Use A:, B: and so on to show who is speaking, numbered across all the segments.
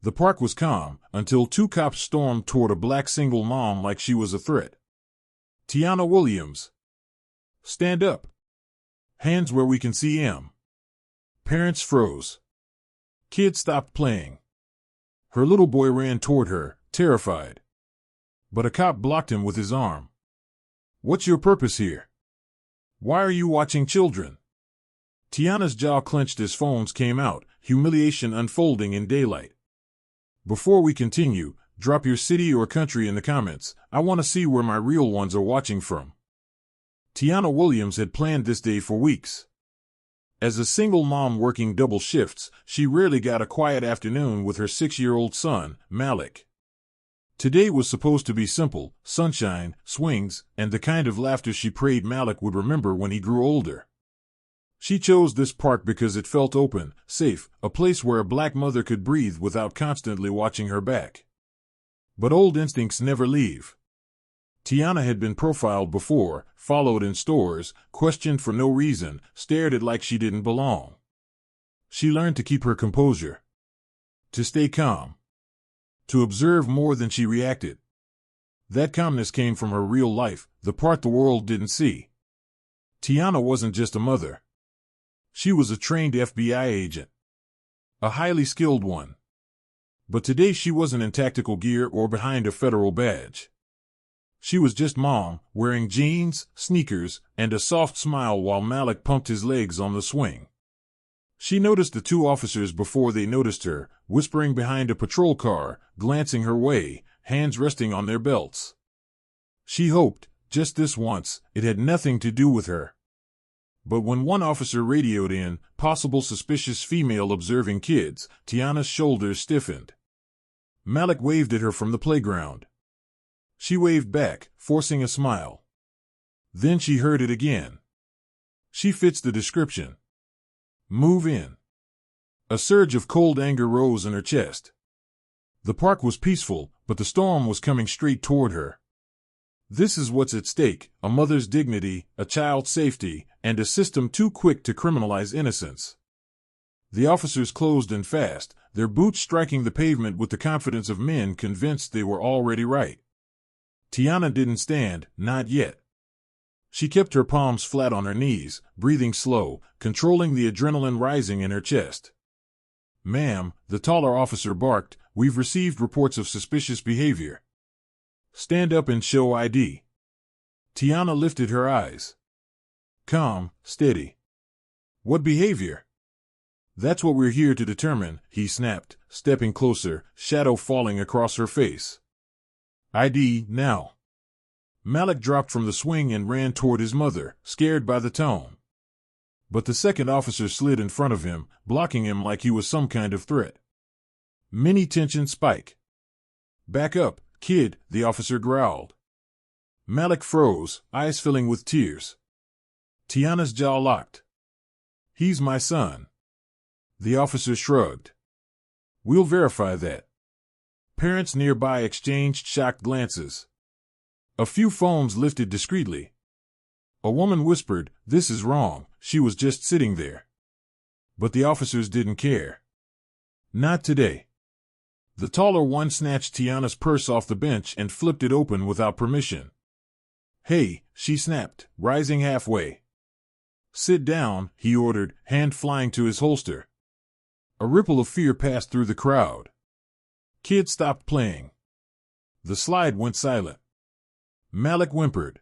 A: The park was calm until two cops stormed toward a black single mom like she was a threat. Tiana Williams. Stand up. Hands where we can see em. Parents froze. Kid stopped playing. Her little boy ran toward her, terrified. But a cop blocked him with his arm. What's your purpose here? Why are you watching children? Tiana's jaw clenched as phones came out, humiliation unfolding in daylight. Before we continue, drop your city or country in the comments. I want to see where my real ones are watching from. Tiana Williams had planned this day for weeks. As a single mom working double shifts, she rarely got a quiet afternoon with her 6-year-old son, Malik. Today was supposed to be simple, sunshine, swings, and the kind of laughter she prayed Malik would remember when he grew older. She chose this park because it felt open, safe, a place where a black mother could breathe without constantly watching her back. But old instincts never leave. Tiana had been profiled before, followed in stores, questioned for no reason, stared at like she didn't belong. She learned to keep her composure. To stay calm. To observe more than she reacted. That calmness came from her real life, the part the world didn't see. Tiana wasn't just a mother. She was a trained FBI agent. A highly skilled one. But today she wasn't in tactical gear or behind a federal badge. She was just mom, wearing jeans, sneakers, and a soft smile while Malik pumped his legs on the swing. She noticed the two officers before they noticed her, whispering behind a patrol car, glancing her way, hands resting on their belts. She hoped, just this once, it had nothing to do with her. But when one officer radioed in, possible suspicious female observing kids, Tiana's shoulders stiffened. Malik waved at her from the playground. She waved back, forcing a smile. Then she heard it again. She fits the description. Move in. A surge of cold anger rose in her chest. The park was peaceful, but the storm was coming straight toward her. This is what's at stake, a mother's dignity, a child's safety, and a system too quick to criminalize innocence. The officers closed in fast, their boots striking the pavement with the confidence of men convinced they were already right. Tiana didn't stand, not yet. She kept her palms flat on her knees, breathing slow, controlling the adrenaline rising in her chest. Ma'am, the taller officer barked, we've received reports of suspicious behavior. Stand up and show ID. Tiana lifted her eyes. Calm, steady. What behavior? That's what we're here to determine, he snapped, stepping closer, shadow falling across her face. ID, now. Malik dropped from the swing and ran toward his mother, scared by the tone. But the second officer slid in front of him, blocking him like he was some kind of threat. Mini tension spike. Back up, kid, the officer growled. Malik froze, eyes filling with tears. Tiana's jaw locked. He's my son. The officer shrugged. We'll verify that. Parents nearby exchanged shocked glances. A few phones lifted discreetly. A woman whispered, this is wrong, she was just sitting there. But the officers didn't care. Not today. The taller one snatched Tiana's purse off the bench and flipped it open without permission. Hey, she snapped, rising halfway. Sit down, he ordered, hand flying to his holster. A ripple of fear passed through the crowd. Kid stopped playing. The slide went silent. Malik whimpered.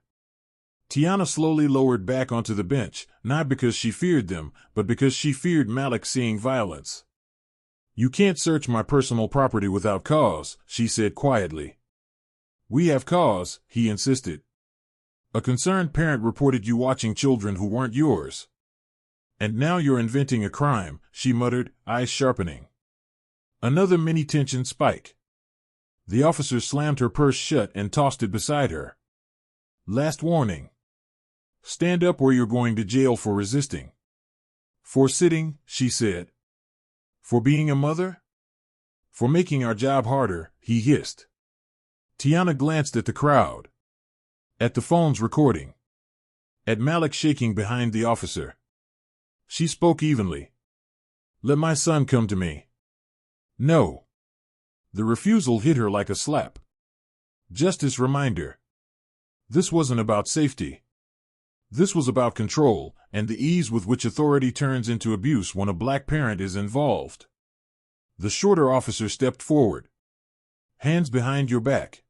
A: Tiana slowly lowered back onto the bench, not because she feared them, but because she feared Malik seeing violence. You can't search my personal property without cause, she said quietly. We have cause, he insisted. A concerned parent reported you watching children who weren't yours. And now you're inventing a crime, she muttered, eyes sharpening. Another mini-tension spike. The officer slammed her purse shut and tossed it beside her. Last warning. Stand up or you're going to jail for resisting. For sitting, she said. For being a mother? For making our job harder, he hissed. Tiana glanced at the crowd. At the phones recording. At Malik shaking behind the officer. She spoke evenly. Let my son come to me. No. The refusal hit her like a slap. Justice reminder. This wasn't about safety. This was about control, and the ease with which authority turns into abuse when a black parent is involved. The shorter officer stepped forward. Hands behind your back.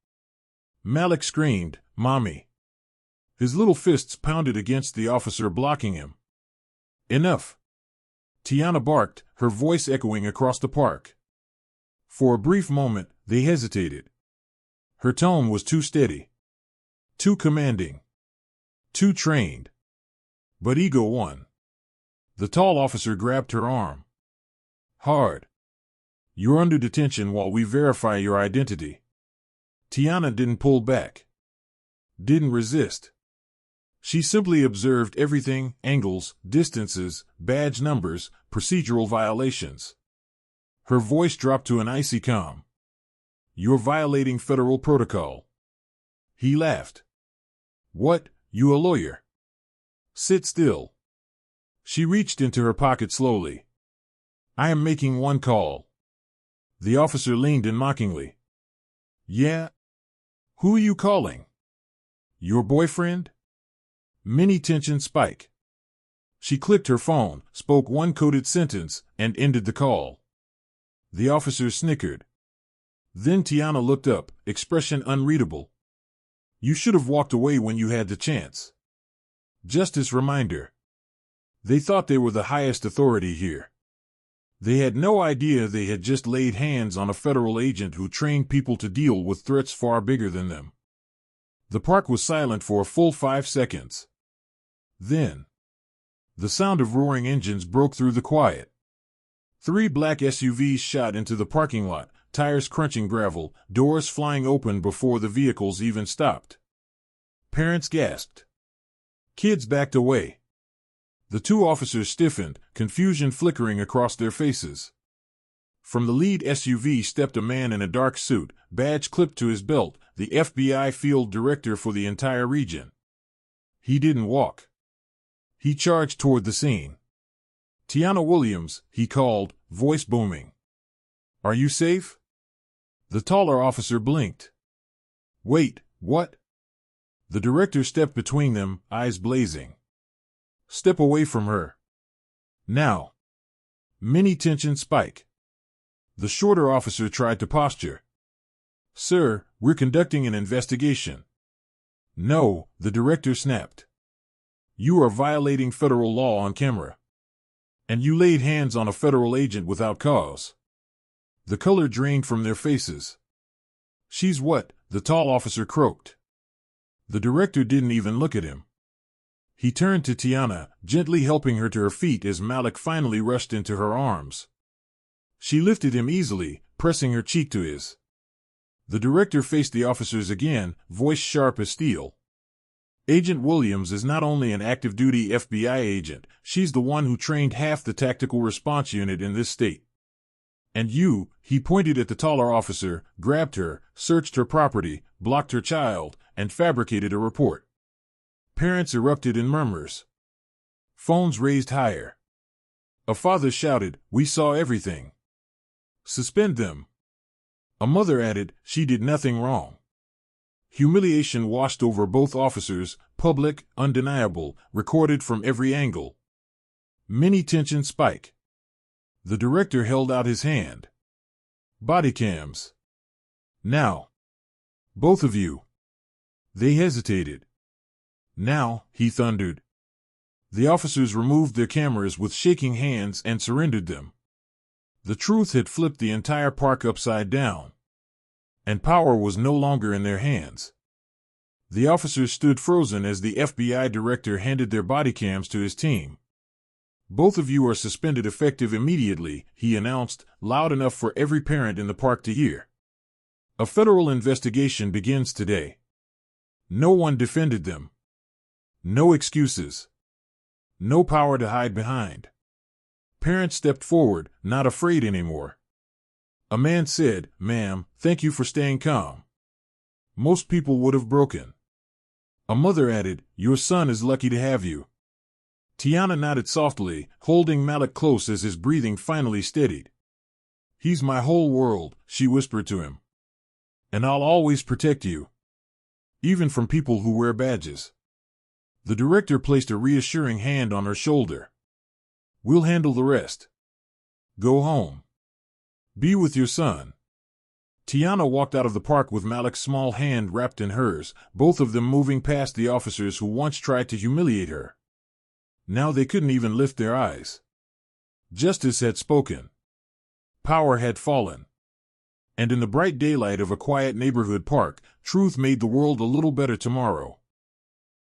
A: Malik screamed, "Mommy." His little fists pounded against the officer, blocking him. "Enough." Tiana barked, her voice echoing across the park. For a brief moment, they hesitated. Her tone was too steady. Too commanding. Too trained. But ego won. The tall officer grabbed her arm. Hard. "You're under detention while we verify your identity." Tiana didn't pull back. Didn't resist. She simply observed everything: angles, distances, badge numbers, procedural violations. Her voice dropped to an icy calm. "You're violating federal protocol." He laughed. "What, you a lawyer?" "Sit still." She reached into her pocket slowly. "I am making one call." The officer leaned in mockingly. "Yeah? Who are you calling? Your boyfriend?" Mini tension spike. She clicked her phone, spoke one coded sentence, and ended the call. The officer snickered. Then Tiana looked up, expression unreadable. "You should have walked away when you had the chance." Justice reminder. They thought they were the highest authority here. They had no idea they had just laid hands on a federal agent who trained people to deal with threats far bigger than them. The park was silent for a full 5 seconds. Then, the sound of roaring engines broke through the quiet. 3 black SUVs shot into the parking lot, tires crunching gravel, doors flying open before the vehicles even stopped. Parents gasped. Kids backed away. The 2 officers stiffened, confusion flickering across their faces. From the lead SUV stepped a man in a dark suit, badge clipped to his belt, the FBI field director for the entire region. He didn't walk. He charged toward the scene. "Tiana Williams," he called, voice booming. "Are you safe?" The taller officer blinked. "Wait, what?" The director stepped between them, eyes blazing. "Step away from her. Now." Mini tension spike. The shorter officer tried to posture. "Sir, we're conducting an investigation." "No," the director snapped. "You are violating federal law on camera. And you laid hands on a federal agent without cause." The color drained from their faces. "She's what?" the tall officer croaked. The director didn't even look at him. He turned to Tiana, gently helping her to her feet as Malik finally rushed into her arms. She lifted him easily, pressing her cheek to his. The director faced the officers again, voice sharp as steel. "Agent Williams is not only an active-duty FBI agent, she's the one who trained half the tactical response unit in this state. And you," he pointed at the taller officer, "grabbed her, searched her property, blocked her child, and fabricated a report." Parents erupted in murmurs. Phones raised higher. A father shouted, "We saw everything. Suspend them." A mother added, "She did nothing wrong." Humiliation washed over both officers, public, undeniable, recorded from every angle. Mini tension spike. The director held out his hand. "Body cams. Now. Both of you." They hesitated. "Now," he thundered. The officers removed their cameras with shaking hands and surrendered them. The truth had flipped the entire park upside down. And power was no longer in their hands. The officers stood frozen as the FBI director handed their body cams to his team. "Both of you are suspended effective immediately," he announced, loud enough for every parent in the park to hear. "A federal investigation begins today." No one defended them. No excuses. No power to hide behind. Parents stepped forward, not afraid anymore. A man said, "Ma'am, thank you for staying calm." Most people would have broken. A mother added, "Your son is lucky to have you." Tiana nodded softly, holding Malik close as his breathing finally steadied. He's my whole world, she whispered to him. And I'll always protect you. Even from people who wear badges. The director placed a reassuring hand on her shoulder. We'll handle the rest. Go home. Be with your son. Tiana walked out of the park with Malik's small hand wrapped in hers, both of them moving past the officers who once tried to humiliate her. Now they couldn't even lift their eyes. Justice had spoken. Power had fallen. And in the bright daylight of a quiet neighborhood park, truth made the world a little better tomorrow.